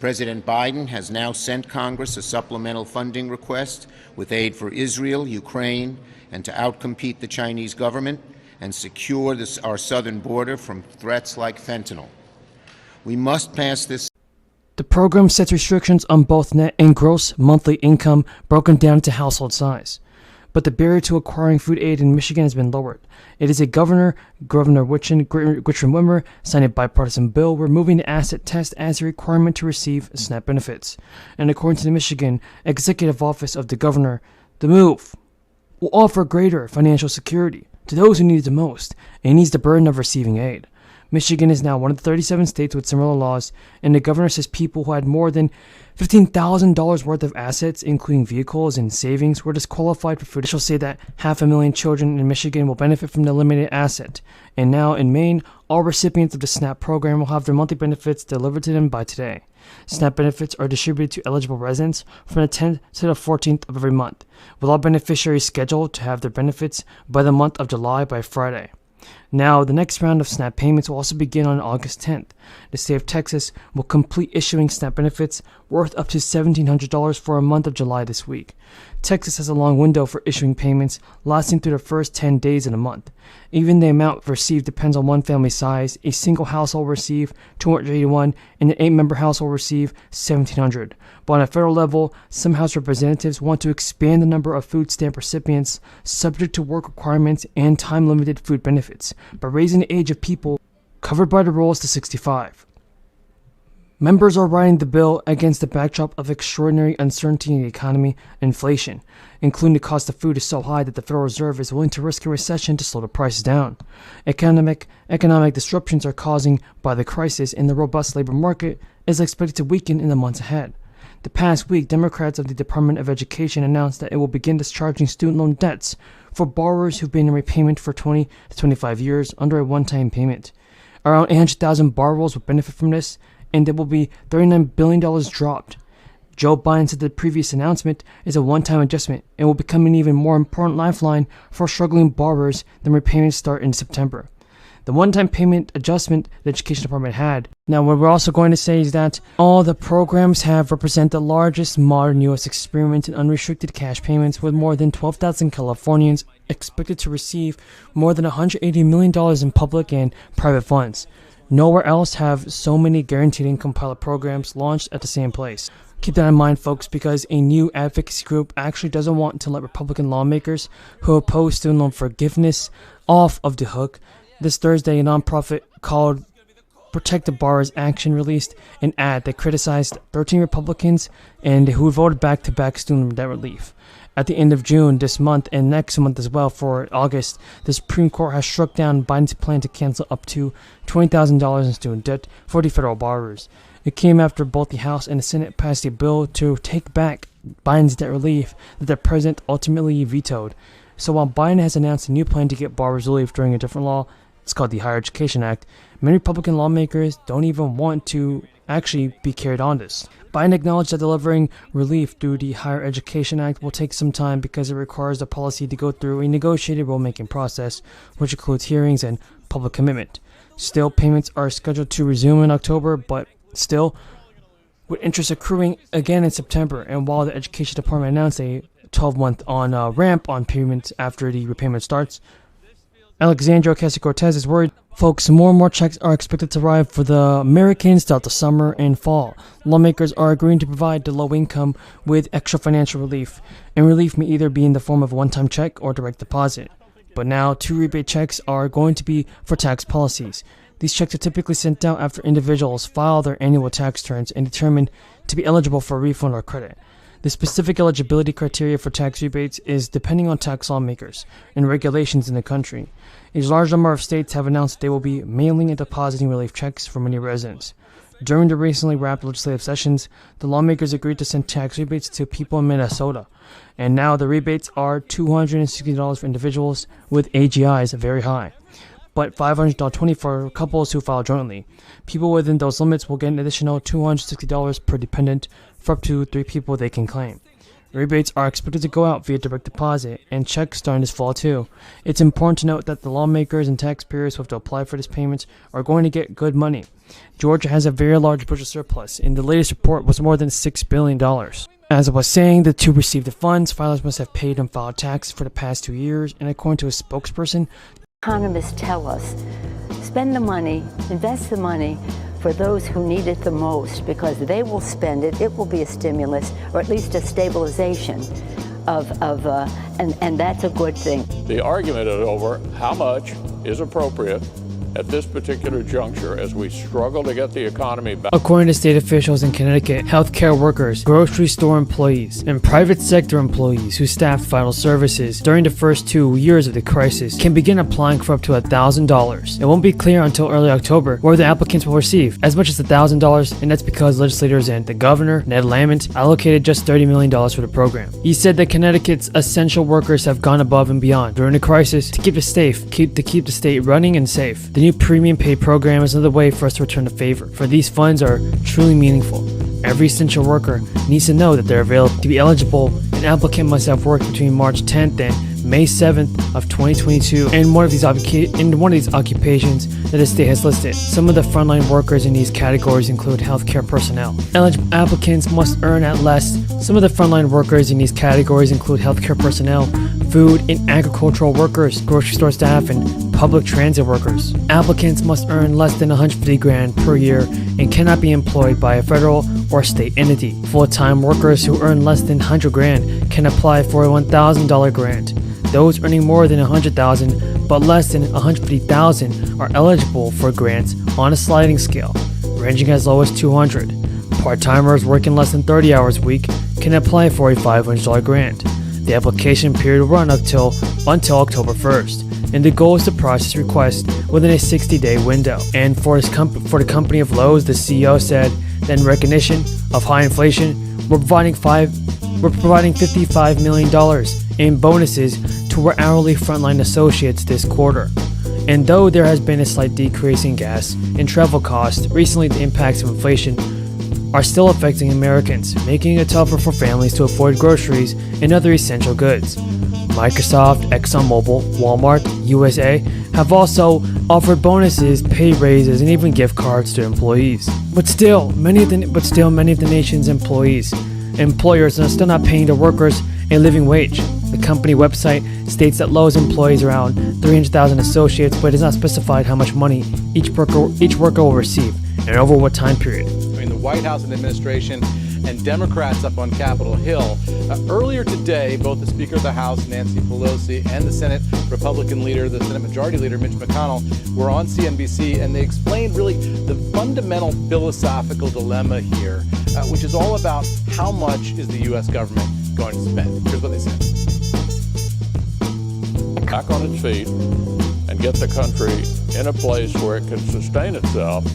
President Biden has now sent Congress a supplemental funding request with aid for Israel, Ukraine, and to outcompete the Chinese government and secure our southern border from threats like fentanyl. We must pass this. The program sets restrictions on both net and gross monthly income broken down to household size. But the barrier to acquiring food aid in Michigan has been lowered. It is a Governor Gretchen Whitmer, signed a bipartisan bill removing the asset test as a requirement to receive SNAP benefits. And according to the Michigan Executive Office of the Governor, the move will offer greater financial security to those who need it the most and ease the burden of receiving aid. Michigan is now one of the 37 states with similar laws, and the governor says people who had more than $15,000 worth of assets, including vehicles and savings, were disqualified for food. She'll say that 500,000 children in Michigan will benefit from the limited asset. And now in Maine, all recipients of the SNAP program will have their monthly benefits delivered to them by today. SNAP benefits are distributed to eligible residents from the 10th to the 14th of every month, with all beneficiaries scheduled to have their benefits by the month of July by Friday. Now, the next round of SNAP payments will also begin on August 10th. The state of Texas will complete issuing SNAP benefits worth up to $1,700 for a month of July this week. Texas has a long window for issuing payments, lasting through the first 10 days in a month. Even the amount received depends on one family size. A single household will receive $281, and an 8-member household will receive $1,700. But on a federal level, some House representatives want to expand the number of food stamp recipients subject to work requirements and time-limited food benefits by raising the age of people covered by the rules to 65. Members are writing the bill against the backdrop of extraordinary uncertainty in the economy and inflation, including the cost of food is so high that the Federal Reserve is willing to risk a recession to slow the prices down. Economic disruptions are caused by the crisis, and the robust labor market is expected to weaken in the months ahead. The past week, Democrats of the Department of Education announced that it will begin discharging student loan debts for borrowers who've been in repayment for 20 to 25 years under a one-time payment. Around 800,000 borrowers will benefit from this, and there will be $39 billion dropped. Joe Biden said the previous announcement is a one-time adjustment and will become an even more important lifeline for struggling borrowers than repayments start in September. The one-time payment adjustment the Education Department had. Now, what we're also going to say is that all the programs have represent the largest modern U.S. experiment in unrestricted cash payments, with more than 12,000 Californians expected to receive more than $180 million in public and private funds. Nowhere else have so many guaranteed income pilot programs launched at the same place. Keep that in mind, folks, because a new advocacy group actually doesn't want to let Republican lawmakers who oppose student loan forgiveness off of the hook. This Thursday, a nonprofit called Protect the Borrower's Action released an ad that criticized 13 Republicans and who voted back-to-back student debt relief. At the end of June this month and next month as well for August, the Supreme Court has struck down Biden's plan to cancel up to $20,000 in student debt for the federal borrowers. It came after both the House and the Senate passed a bill to take back Biden's debt relief that the president ultimately vetoed. So while Biden has announced a new plan to get borrowers relief during a different law, it's called the Higher Education Act, many Republican lawmakers don't even want to actually be carried on this. Biden acknowledged that delivering relief through the Higher Education Act will take some time because it requires the policy to go through a negotiated rulemaking process, which includes hearings and public commitment. Still, payments are scheduled to resume in October, but still, with interest accruing again in September. And while the Education Department announced a 12-month ramp on payments after the repayment starts, Alexandria Ocasio-Cortez is worried. Folks, more and more checks are expected to arrive for the Americans throughout the summer and fall. Lawmakers are agreeing to provide the low income with extra financial relief, and relief may either be in the form of a one-time check or direct deposit. But now, 2 rebate checks are going to be for tax policies. These checks are typically sent out after individuals file their annual tax returns and determined to be eligible for a refund or credit. The specific eligibility criteria for tax rebates is depending on tax lawmakers and regulations in the country. A large number of states have announced they will be mailing and depositing relief checks for many residents. During the recently wrapped legislative sessions, the lawmakers agreed to send tax rebates to people in Minnesota. And now the rebates are $260 for individuals with AGIs very high, but $520 for couples who file jointly. People within those limits will get an additional $260 per dependent for up to 3 people they can claim. Rebates are expected to go out via direct deposit, and checks starting this fall too. It's important to note that the lawmakers and taxpayers who have to apply for these payments are going to get good money. Georgia has a very large budget surplus, and the latest report was more than $6 billion. As I was saying, the to receive the funds, filers must have paid and filed taxes for the past 2 years, and according to a spokesperson, economists tell us, spend the money, invest the money for those who need it the most, because they will spend it. It will be a stimulus, or at least a stabilization and that's a good thing. The argument is over how much is appropriate at this particular juncture as we struggle to get the economy back. According to state officials in Connecticut, healthcare workers, grocery store employees, and private sector employees who staffed vital services during the first 2 years of the crisis can begin applying for up to $1,000. It won't be clear until early October where the applicants will receive as much as $1,000, and that's because legislators and the governor, Ned Lamont, allocated just $30 million for the program. He said that Connecticut's essential workers have gone above and beyond during the crisis to keep the state running and safe. The new premium pay program is another way for us to return the favor, for these funds are truly meaningful. Every essential worker needs to know that they're available. To be eligible, an applicant must have worked between March 10th and May 7th of 2022 in one of these occupations that the state has listed. Some of the frontline workers in these categories include healthcare personnel. Eligible applicants must earn at least. Some of the frontline workers in these categories include healthcare personnel, food and agricultural workers, grocery store staff, and public transit workers. Applicants must earn less than $150,000 per year and cannot be employed by a federal or state entity. Full-time workers who earn less than $100,000 can apply for a $1,000 grant. Those earning more than $100,000 but less than $150,000 are eligible for grants on a sliding scale, ranging as low as $200. Part-timers working less than 30 hours a week can apply for a $500 grant. The application period will run until October 1st, and the goal is to process requests within a 60-day window. And for the company of Lowe's, the CEO said that in recognition of high inflation, we're providing $55 million in bonuses to our hourly frontline associates this quarter. And though there has been a slight decrease in gas and travel costs, recently the impacts of inflation are still affecting Americans, making it tougher for families to afford groceries and other essential goods. Microsoft, ExxonMobil, Walmart, USA have also offered bonuses, pay raises, and even gift cards to employees. But still, many of the nation's employers are still not paying their workers a living wage. The company website states that Lowe's employs around 300,000 associates, but it has not specified how much money each worker will receive and over what time period. Between the White House and administration and Democrats up on Capitol Hill. Earlier today, both the Speaker of the House, Nancy Pelosi, and the Senate Republican leader, the Senate Majority Leader, Mitch McConnell, were on CNBC, and they explained really the fundamental philosophical dilemma here, which is all about how much is the U.S. government going to spend. Here's what they said. Back on its feet and get the country in a place where it can sustain itself